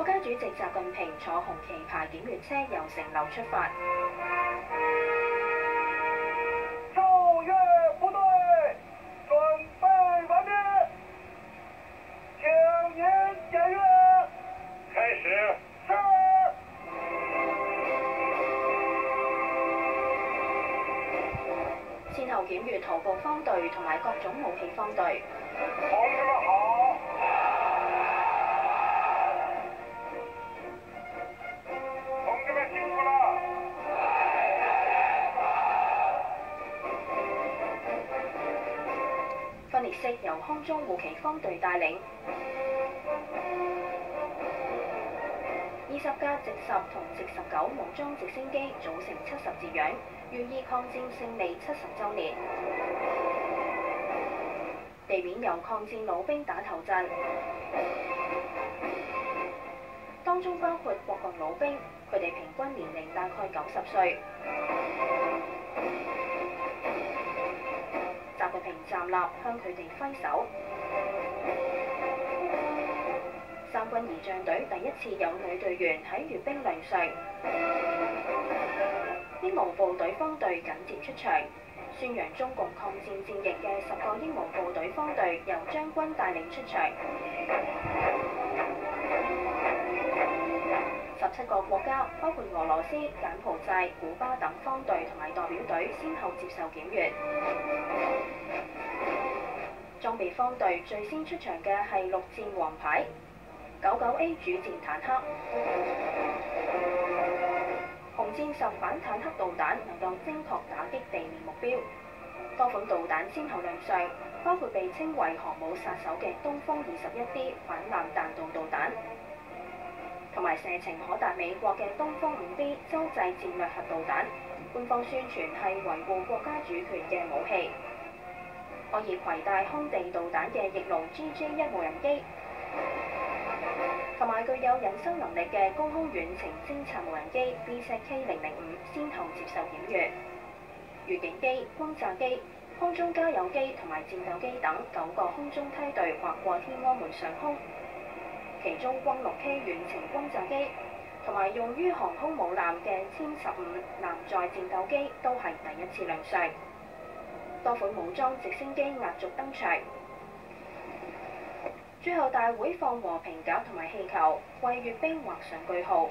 家主席習近平坐紅旗牌檢閱車由城樓出發。奏乐部队准备完毕，请您检阅。开始。是。先後檢閱徒步方隊同埋各種武器方隊。同志們好。同志們辛苦了。分列式由空中護旗方隊帶領，20架直10同直19武裝直升機組成70字樣，寓意抗戰勝利70週年。地面由抗戰老兵打頭陣，當中包括國共老兵，佢哋平均年齡大概90歲。習近平站立向佢哋揮手。三軍儀仗隊第一次有女隊員喺閱兵亮相。英模部隊方隊緊接出場，宣揚中共抗戰戰役嘅10個英模部隊方隊由將軍帶領出場。17個國家，包括俄羅斯、柬埔寨、古巴等方隊同埋代表隊，先後接受檢閱。裝備方隊最先出場嘅係陸戰王牌99A 主戰坦克，紅箭10反坦克導彈能夠精確打擊地面目標。多款導彈先後亮相，包括被稱為航母殺手嘅東風21D 反艦彈道導彈，同埋射程可達美國嘅東風5B 洲際戰略核導彈。官方宣傳係維護國家主權嘅武器。可以攜帶空地導彈嘅翼龍 GJ1 無人機，同埋具有隱身能力嘅高空遠程偵察無人機 B-K005 先後接受檢閱。預警機、轟炸機、空中加油機同埋戰鬥機等9個空中梯隊劃過天安門上空，其中轟 6K 遠程轟炸機同埋用於航空母艦嘅殲15艦載戰鬥機都係第一次亮相。多款武裝直升機壓軸登場。最後大會放和平鴿同埋氣球，為閱兵畫上句號。